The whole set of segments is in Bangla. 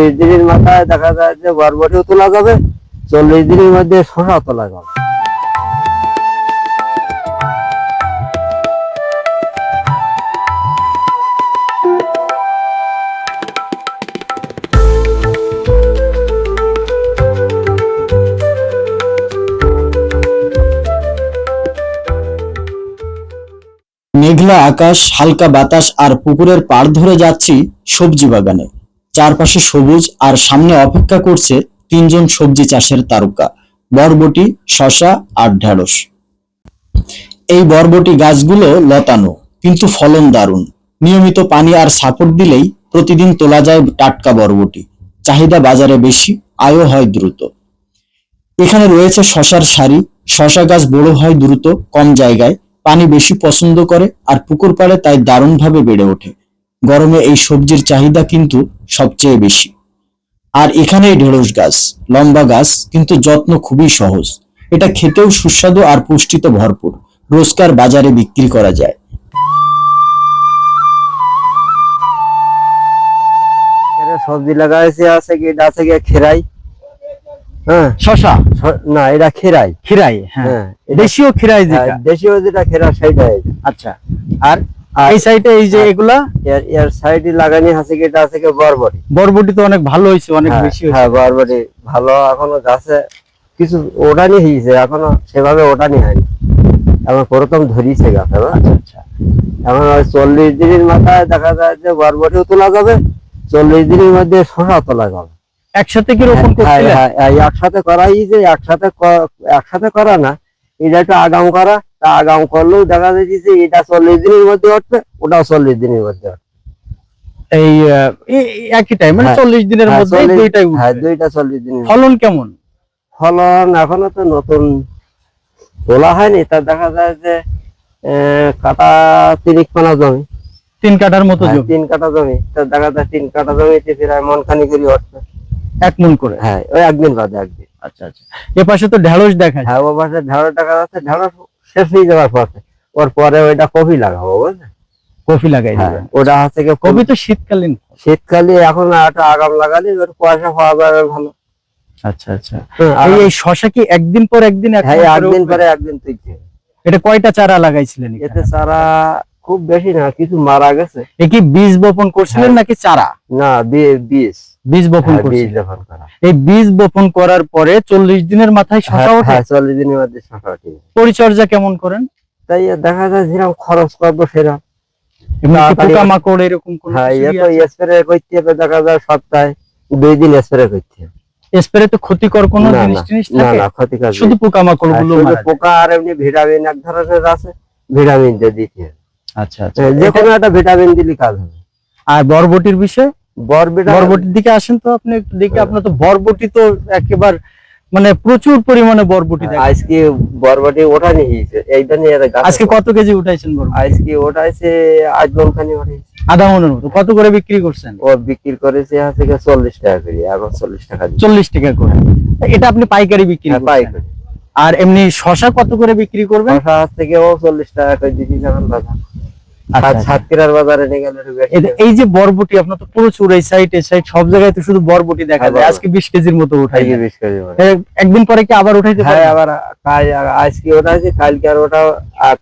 40 দিনের মাথায় দেখা যায় যে বরবটিও তোলা যাবে, 40 দিনের মধ্যে শসা তোলা যাবে। মেঘলা আকাশ, হালকা বাতাস আর পুকুরের পাড় ধরে যাচ্ছি সবজি বাগানে। চারপাশে সবুজ আর সামনে অপেক্ষা করছে তিনজন সবজি চাষের তারকা, বরবটি, শসা আর ঢেঁড়স। এই বরবটি গাছগুলো লতানো, কিন্তু ফলন দারুণ। নিয়মিত পানি আর সাপোর্ট দিলেই প্রতিদিন তোলা যায় টাটকা বরবটি। চাহিদা বাজারে বেশি, আয়ও হয় দ্রুত। এখানে রয়েছে শসার সারি। শসা গাছ বড় হয় দ্রুত, কম জায়গায়, পানি বেশি পছন্দ করে আর পুকুর পাড়ে তাই দারুণভাবে বেড়ে ওঠে। গরমে এই সবজির চাহিদা কিন্তু সবচেয়ে বেশি। আর এখানেই ঢেঁড়স গাছ, লম্বা গাছ কিন্তু যত্ন খুবই সহজ। এটা খেতেও সুস্বাদু আর পুষ্টিতে ভরপুর। রোজকার বাজারে বিক্রি করা যায়। সবজি লাগাইছে আছে কি, এটা আছে কি খেরাই। হ্যাঁ, শসা না, এটা খেরাই। খিরাই, হ্যাঁ, হ্যাঁ, দেশীয় খিরাই যেটা। দেশীয় যেটা খেরা সেটাই। আচ্ছা, আর এই সাইডে এই যে এগুলা এর সাইডে লাগানি আছে কি, এটা আছে কি বরবটি। বরবটি তো অনেক ভালো হয়েছে, অনেক হ্যাঁ, বেশি হ্যাঁ, হয়েছে। বরবটি ভালো। এখনো গাছে কিছু ওঠানি হয়েছে, এখনো সেভাবে ওঠানি হয়নি, এখন প্রথম ধরিয়েছে গাছে। আচ্ছা, এখন 40 দিনের মাথায় দেখা যায় যে বরবটিও তোলা যাবে, 40 দিনের মধ্যে শসা তোলা যাবে। একসাথে কি রোপণ করছিলেন? একসাথে করাই, যে একসাথে করা না, এটা একটু আগাম করা। তা আগাম করলেও দেখা যাচ্ছে এটা 40 দিনের মধ্যে উঠবে, ওটাও 40 দিনের মধ্যে উঠবে। এই একই টাইম, মানে 40 দিনের মধ্যে দুইটাই উঠবে। হ্যাঁ, দুইটা 40 দিন। ফলন কেমন? ফলন এখনো তো নতুন তোলা হয়নি, তা দেখা যায় যে কাটা 3 কাঠা জমি। 3 কাঠার মতো জমি? 3 কাঠা জমি, তা দেখা যায় 3 কাঠা জমিতে প্রায় মন খানি করে উঠবে। 1 মণ করে? হ্যাঁ, ওই একদিন বাদে একদিন। আচ্ছা, এ পাশে তো ঢেঁড়স দেখা যায়। হ্যাঁ, ও পাশে ঢেঁড়স দেখা যাচ্ছে। ঢেঁড়স শেষ হয়ে যাওয়ার পথে, ওর পরে ওইটা কফি লাগাবো, বুঝলেন? কফি লাগাই হ্যাঁ, দিবেন। ওটা হচ্ছে কি কফি তো শীতকালীন। শীতকালে এখন একটা আগাম লাগালে ওর পয়সা পাওয়া যাবে ভালো। আচ্ছা, হ্যাঁ, এই শসা কি একদিন পর একদিন? হ্যাঁ, একদিন পরে একদিন তুলছে। এটা কয়টা চারা লাগাইছিলেন? এতে চারা খুব বেশি না, কিছু মারা গেছে। এ কি বীজ বপন করছিলেন নাকি চারা? না, বীজ বীজ বপন বীজ করছিলেন। বপন করা। এই বীজ বপন করার পরে 40 দিনের মাথায় শসা ওঠে? হ্যাঁ, 40 দিনের মধ্যে শসা ওঠে। পরিচর্যা কেমন করেন? তাই দেখা যায় যেরকম খরচ করবো সেরকম। পোকামাকড় এরকম কোন? হ্যাঁ, স্প্রে করতে হবে, দেখা যায় সপ্তাহে 2 দিন স্প্রে করতে হবে। স্প্রে তো ক্ষতিকর কোনো জিনিস থাকে? না, ক্ষতিকর শুধু পোকামাকড় গুলো মারা যায়। পোকা আর এমনি ভিটামিন এক ধরনের আছে, ভিটামিন দিয়ে দিতে হবে। আচ্ছা, যে কোনো একটা ভিটামিন দিলে কাজ হবে। আর বরবটির বিষয়? বরবটির দিকে আসেন তো আপনি একটু দেখি। আপনার তো বরবটি তো একেবারে মানে প্রচুর পরিমাণে বরবটি দেখা। আজকে বরবটি ওঠানি হয়েছে, এইটা নিয়ে আজকে কত কেজি উঠাইছেন বরবটি? আজকে ওঠাইছে 8 মণ খানি ওঠাইছে। আধা মণের মতো। কত করে বিক্রি করছেন? ও বিক্রি করেছে আছে 40 টাকা করে, এখন 40 টাকা। 40 টাকা করে। এটা আপনি পাইকারি বিক্রি করছেন? পাইকারি। আর এমনি শসা কত করে বিক্রি করবেন? শসা থেকে ও 40 টাকা করে দিচ্ছি এখন বাজার। সাতক্ষীরার বাজারে নিয়ে গেলে এই যে বরবটি আপনার তো প্রচুর, এই সাইড সব জায়গায় তো শুধু বরবটি দেখা যায়। আজকে 20 কেজির মতো উঠাই। 20 কেজি। একদিন পরে কি আবার উঠাইতে পারবেন? হ্যাঁ, আবার আজকে ওঠাইছি, কালকে আর ওঠাও,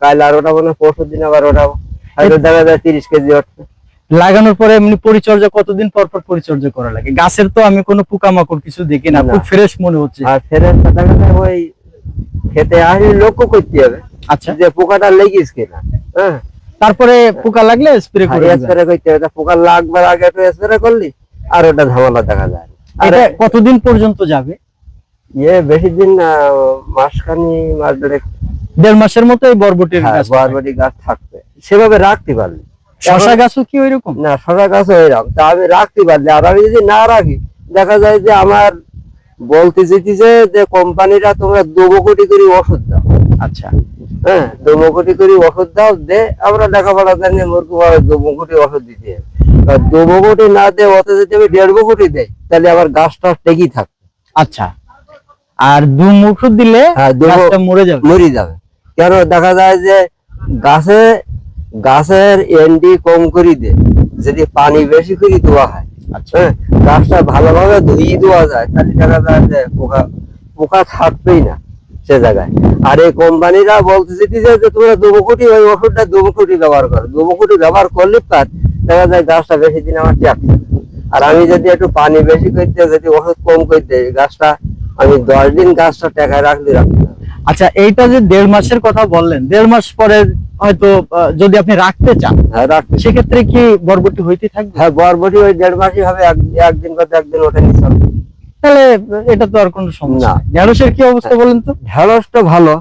কাল আর ওঠাবো না, পরশু দিন আবার ওঠাবো। হয়তো দেখা যায় 30 কেজি উঠবে। লাগানোর পরে এমনি পরিচর্যা কতদিন পর পর পরিচর্যা করা লাগে? গাছের তো আমি কোনো পোকামাকড় কিছু দেখি না, খুব ফ্রেশ মনে হচ্ছে। আর ফ্রেশ দেখা যায় ওই খেতে আসলে লক্ষ্য করতে হবে। আচ্ছা, যে পোকাটা লেগেছে কিনা। হ্যাঁ, তারপরে পোকা লাগলে স্প্রে করে দিবেন। স্প্রে করতে হবে। পোকা লাগবার আগে একটু স্প্রে করলি আর ওটা ঝামেলা দেখা যায়। এটা কতদিন পর্যন্ত যাবে? বেশি দিন না, মাসখানি, মাস 1.5 মাসের মতো এই বরবটির গাছ? বরবটি গাছ থাকবে সেভাবে রাখতে পারলি। শসা গাছও কি ওইরকম? না, শসা গাছও ওইরকম। তা আমি রাখতে পারলি, আর আমি যদি না রাখি দেখা যায় যে আমার বলতে যেতেছে যে কোম্পানিরা তোমরা 2 কোটি করে ওষুধ দাও। আচ্ছা, হ্যাঁ, 2 কোটি করে ওষুধ দাও, দে আমরা লেখাপড়া জানি মূর্খ ভাবে 2 কোটি ওষুধ দিতে হবে। 2 কোটি না দে, অত যদি আমি 1.5 কোটি দেয় তাহলে আবার গাছটা টেকেই থাকবে। আচ্ছা, আর 2 ওষুধ দিলে গাছটা মরে যাবে। কেন দেখা যায় যে গাছের এন্ডি কম করে দে, যদি পানি বেশি করে দেওয়া হয় আচ্ছা হ্যাঁ, গাছটা ভালোভাবে ধুইয়ে দেওয়া যায়, তাহলে দেখা যায় যে পোকা পোকা থাকবেই না সে জায়গায়। আর এই কোম্পানিরা বলতেছে কি যে তোমরা দুবকুটি ওই ওষুধটা দুবকুটি ব্যবহার করো, দুবকুটি ব্যবহার করলে তার দেখা যায় গাছটা বেশি দিন আমার টিকছে না। আর আমি যদি একটু পানি বেশি করে দিই, যদি ওষুধ কম করে দিই, গাছটা আমি 10 দিন গাছটা টেকায় রাখতে পারবো। আচ্ছা, এইটা যে 1.5 মাসের কথা বললেন, 1.5 মাস পরে হয়তো যদি আপনি রাখতে চান, হ্যাঁ, রাখতে। সেক্ষেত্রে কি বরবটি হইতে থাকবে? হ্যাঁ, বরবটি ওই 1.5 মাসই হবে, একদিন করতে একদিন ওঠে নিচ্ছে। তাহলে এটা তো আর কোনো সমস্যা না। না। ঢেঁড়সের কি অবস্থা বলেন তো? ঢেঁড়সটা ভালো।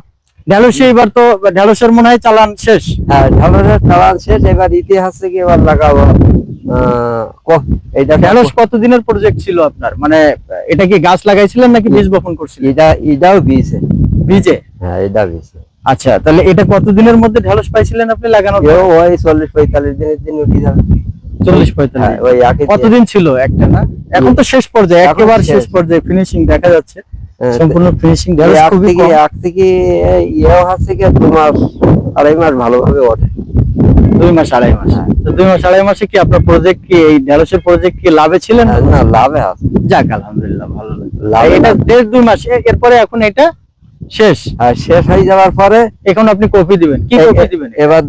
ঢেঁড়সে এবার তো ঢেঁড়সের মনে হয় চালান শেষ। হ্যাঁ, ঢেঁড়সের চালান শেষ, এবার ইতিহাস থেকে এবার লাগাবো এটা। ঢেঁড়স কতদিনের প্রজেক্ট ছিল আপনার? মানে এটা কি গাছ লাগাইছিলেন নাকি বীজ বপন করছিলেন? এটাও বীজে। বীজে? হ্যাঁ, এটা বীজে। আচ্ছা, তাহলে এটা কতদিনের মধ্যে ঢেঁড়স পাইছিলেন আপনি লাগানোর পর? ওই 40-45 দিনের দিন উঠে যাবে। 40-45 হ্যাঁ, ওই একই কতদিন ছিল একটা না? এখন তো শেষ পর্যায়ে, এখন একেবারে শেষ শেষ। পর্যায়ে ফিনিশিং দেখা যাচ্ছে, হ্যাঁ, সম্পূর্ণ ফিনিশিং। ঢেঁড়স এক খুবই থেকে কম। এক থেকে ইয়েও হচ্ছে কি 2 মাস 2.5 মাস ভালোভাবে ওঠে। 2 মাস 2.5 মাস। হ্যাঁ। তো 2 মাস 2.5 মাসে কি আপনার প্রজেক্ট কি এই ঢেঁড়সের প্রজেক্ট কি লাভে ছিলেন? না, লাভে আছে। যাক আলহামদুলিল্লাহ, ভালো লাগে। লাভে এটা লাভ। 1.5-2 মাস, এরপরে এখন এটা শেষ। আর শেষ হয়ে যাওয়ার পরে এখন আপনি কপি দিবেন, কি কপি দিবেন? এবার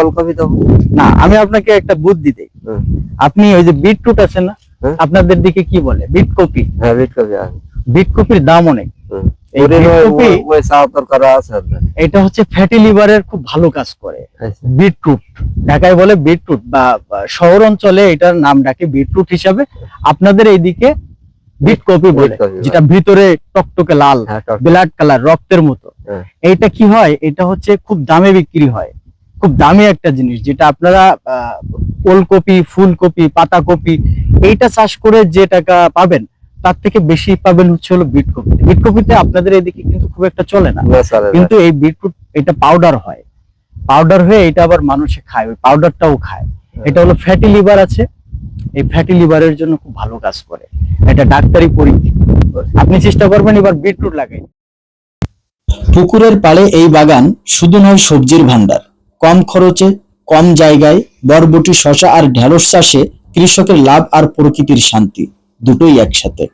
ওলকপি দেবো। না, আমি আপনাকে একটা বুদ্ধি দেই। হুম। আপনি ওই যে বিটরুট আছে না, হ্যাঁ। আপনাদের দিকে কি বলে? বিট কপি। হ্যাঁ, বিটকপি আছে। বিট কপির দাম অনেক। হুম। এই ওরে বিটকপি, ওই সাউতর করা আছে আপনার। এটা হচ্ছে ফ্যাটি লিভারের খুব ভালো কাজ করে। আচ্ছা। বিটরুট, ঢাকায় বলে বিটরুট, বা শহর অঞ্চলে এটার নাম ডাকে বিটরুট হিসাবে, আপনাদের এইদিকে বিট কপি বলে, বিট কপি, যেটা ভিতরে টকটকে লাল, হ্যাঁ, টক। ব্লাড কালার, রক্তের মতো। হ্যাঁ। এইটা কি হয়, এটা হচ্ছে খুব দামে বিক্রি হয়, খুব দামি একটা জিনিস, যেটা আপনারা ওলকপি, ফুলকপি, পাতাকপি এইটা চাষ করে যে টাকা পাবেন, তার থেকে বেশি পাবেন হচ্ছে হলো বিট কপি। বিট কপিতে আপনাদের এদিকে কিন্তু খুব একটা চলে না, না, চলে না। কিন্তু এই বিটরুট এটা পাউডার হয়, পাউডার হয়ে এটা আবার মানুষে খায়, ওই পাউডারটাও খায়। এটা হলো ফ্যাটি লিভার আছে, এই ফ্যাটি লিভারের জন্য খুব ভালো কাজ করে, এটা ডাক্তারি পরীক্ষা। আপনি চেষ্টা করবেন এবার বিটরুট লাগাই। পুকুরের পাড়ে এই বাগান শুধু নয় সবজির ভান্ডার। কম খরচে, কম জায়গায় বরবটি, শসা আর ঢেঁড়স চাষে কৃষকের লাভ আর প্রকৃতির শান্তি দুটোই একসাথে।